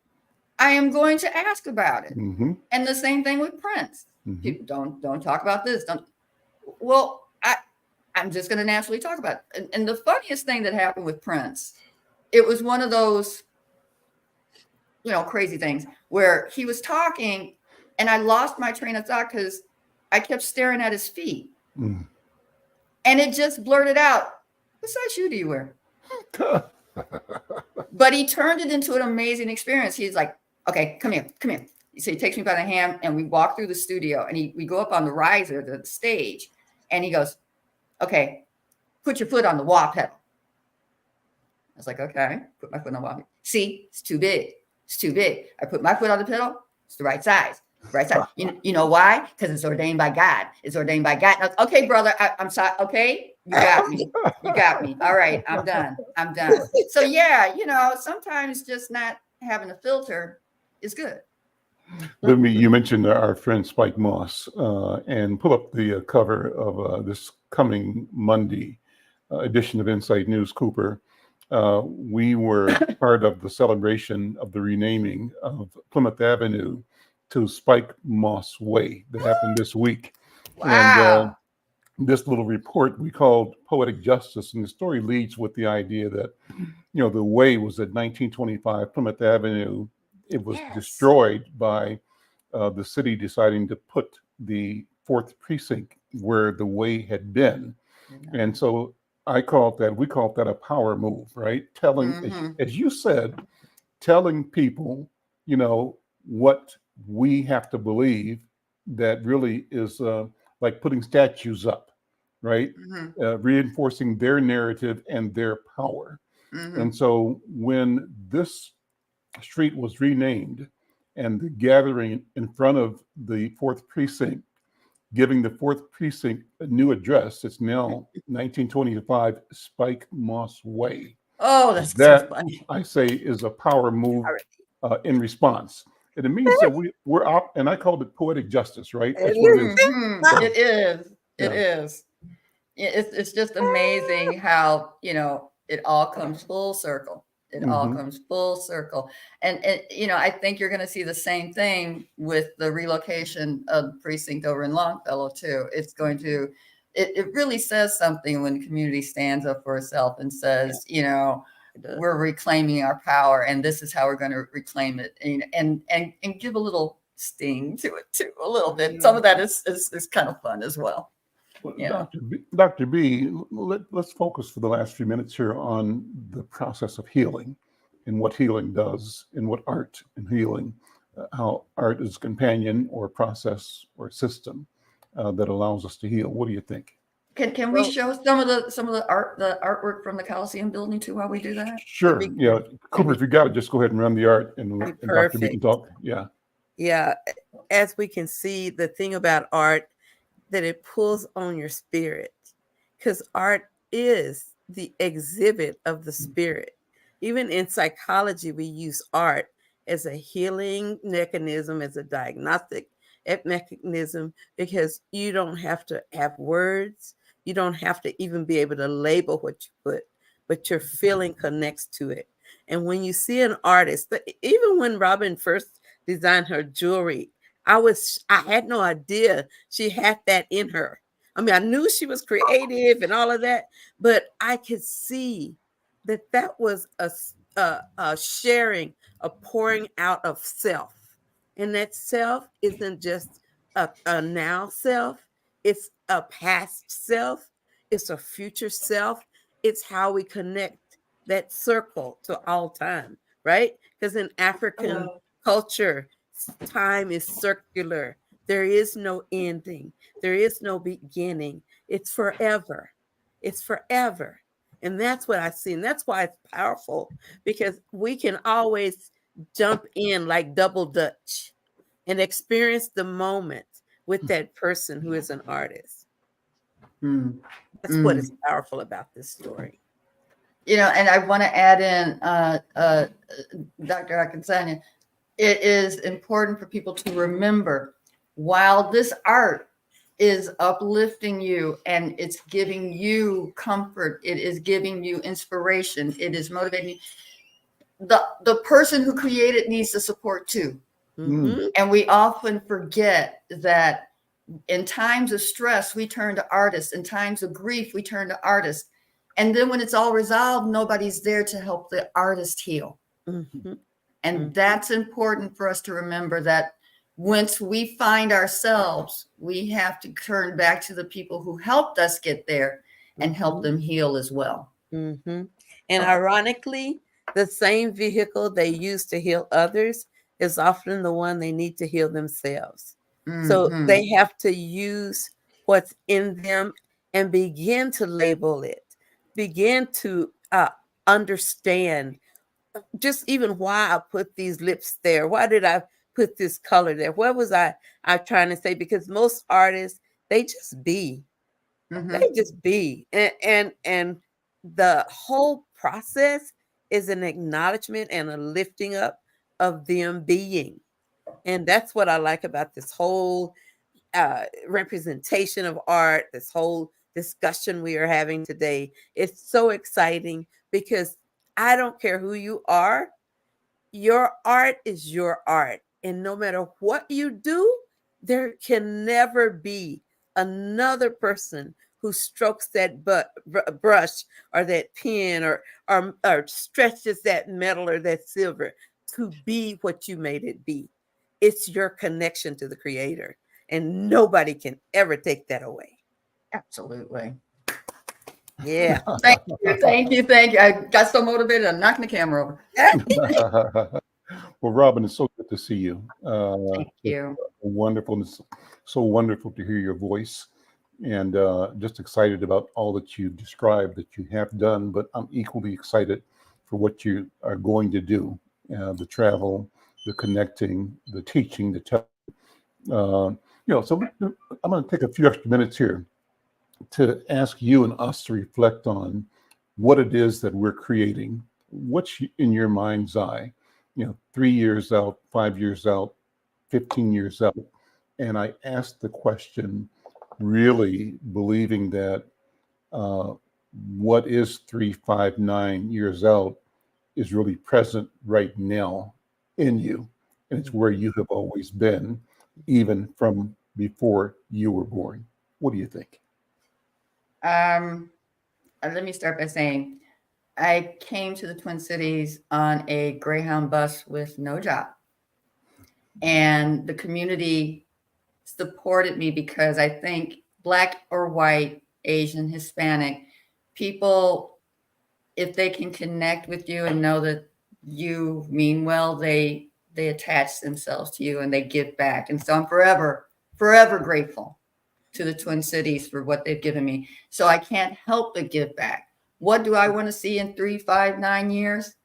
I am going to ask about it. And the same thing with Prince. People don't talk about this. Well, I'm just going to naturally talk about it. And the funniest thing that happened with Prince, it was one of those, you know, crazy things where he was talking and I lost my train of thought because I kept staring at his feet. And it just blurted out, what size shoe do you wear? But he turned it into an amazing experience. He's like, okay, come here. So he takes me by the hand and we walk through the studio and we go up on the riser, the stage, and he goes, okay, put your foot on the wah pedal. I was like, okay, put my foot on the wah pedal. See, it's too big. It's too big. I put my foot on the pedal. It's the right size. Right size. You know why? Because it's ordained by God. It's ordained by God. Now, okay, brother, I'm sorry. Okay, you got me. You got me. All right, I'm done. So yeah, you know, sometimes just not having a filter is good. You mentioned our friend Spike Moss, and pull up the cover of this coming Monday edition of Inside News, Cooper. We were part of the celebration of the renaming of Plymouth Avenue to Spike Moss Way that happened this week. Wow. And this little report we called Poetic Justice. And the story leads with the idea that, the way was at 1925 Plymouth Avenue. It was Yes. destroyed by the city deciding to put the fourth precinct where the way had been. And so we called that a power move, right? Telling, as you said, telling people, what we have to believe, that really is like putting statues up, right? Reinforcing their narrative and their power. And so when this street was renamed and the gathering in front of the fourth precinct, giving the fourth precinct a new address, it's now 1925 Spike Moss Way. Oh, that's so That, funny. I say, is a power move in response. And it means that we're up, and I called it poetic justice, right? That's what it is. It is. It Yeah. is. It's just amazing how, it all comes full circle. It all comes full circle. And I think you're going to see the same thing with the relocation of the precinct over in Longfellow too. It's going to, it really says something when the community stands up for itself and says, we're reclaiming our power, and this is how we're going to reclaim it, and give a little sting to it too, a little bit. Some of that is kind of fun as well. Well, Dr. B, let's focus for the last few minutes here on the process of healing and what healing does, and what art and healing, how art is a companion or process or system that allows us to heal. What do you think? Can we show some of the artwork from the Coliseum building too while we do that? Sure. Yeah, Cooper, if you got it, just go ahead and run the art, and Dr. B can talk. Yeah. Yeah, as we can see, the thing about art, that it pulls on your spirit, because art is the exhibit of the spirit. Even in psychology, we use art as a healing mechanism, as a diagnostic mechanism, because you don't have to have words. You don't have to even be able to label what you put, but your feeling connects to it. And when you see an artist, even when Robyne first designed her jewelry, I had no idea she had that in her. I mean, I knew she was creative and all of that, but I could see that was a sharing, a pouring out of self. And that self isn't just a now self, it's a past self, it's a future self. It's how we connect that circle to all time, right? Because in African culture, time is circular. There is no ending. There is no beginning. It's forever. It's forever. And that's what I see. And that's why it's powerful, because we can always jump in like double dutch and experience the moment with that person who is an artist. That's what is powerful about this story. And I want to add in, Dr. Akinsanya, it is important for people to remember, while this art is uplifting you and it's giving you comfort, it is giving you inspiration, it is motivating you, the person who created needs the support too. And we often forget that in times of stress, we turn to artists. In times of grief, we turn to artists. And then when it's all resolved, nobody's there to help the artist heal. And that's important for us to remember, that once we find ourselves, we have to turn back to the people who helped us get there and help them heal as well. And ironically, the same vehicle they use to heal others is often the one they need to heal themselves. So they have to use what's in them and begin to label it, begin to understand just even why I put these lips there. Why did I put this color there? What was I trying to say? Because most artists, they just be. They just be. And the whole process is an acknowledgement and a lifting up of them being. And that's what I like about this whole representation of art, this whole discussion we are having today. It's so exciting, because I don't care who you are, your art is your art. And no matter what you do, there can never be another person who strokes that brush or that pen or stretches that metal or that silver to be what you made it be. It's your connection to the creator, and nobody can ever take that away. Absolutely. Yeah. Thank you. I got so motivated, I'm knocking the camera over. Well, Robin, it's so good to see you. Thank you. Wonderful. It's so wonderful to hear your voice, and just excited about all that you've described that you have done. But I'm equally excited for what you are going to do, the travel, the connecting, the teaching, the telling. So I'm going to take a few extra minutes here to ask you and us to reflect on what it is that we're creating. What's in your mind's eye, 3 years out, 5 years out, 15 years out. And I asked the question, really believing that what is 3, 5, 9 years out is really present right now in you. And it's where you have always been, even from before you were born. What do you think? Let me start by saying I came to the Twin Cities on a Greyhound bus with no job. And the community supported me because I think Black or white, Asian, Hispanic people, if they can connect with you and know that you mean well, they attach themselves to you and they give back. And so I'm forever grateful to the Twin Cities for what they've given me. So I can't help but give back. What do I want to see in 3, 5, 9 years?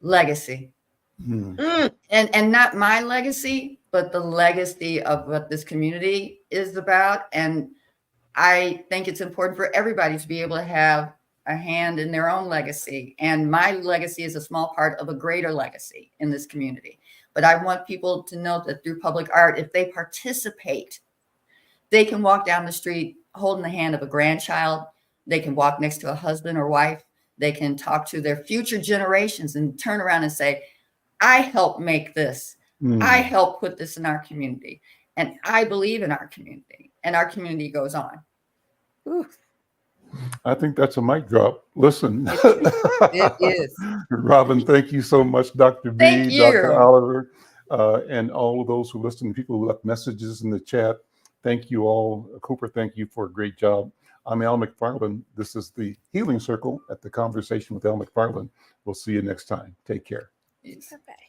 Legacy. And not my legacy, but the legacy of what this community is about. And I think it's important for everybody to be able to have a hand in their own legacy. And my legacy is a small part of a greater legacy in this community. But I want people to know that through public art, if they participate, they can walk down the street holding the hand of a grandchild. They can walk next to a husband or wife. They can talk to their future generations and turn around and say, I helped make this. I helped put this in our community. And I believe in our community. And our community goes on. Ooh. I think that's a mic drop. Listen. It is. Robin, thank you so much, Dr. B, Thank you. Dr. Oliver, and all of those who listen, people who left messages in the chat. Thank you all. Cooper, thank you for a great job. I'm Al McFarlane. This is the Healing Circle at the Conversation with Al McFarlane. We'll see you next time. Take care. Yes. Bye-bye.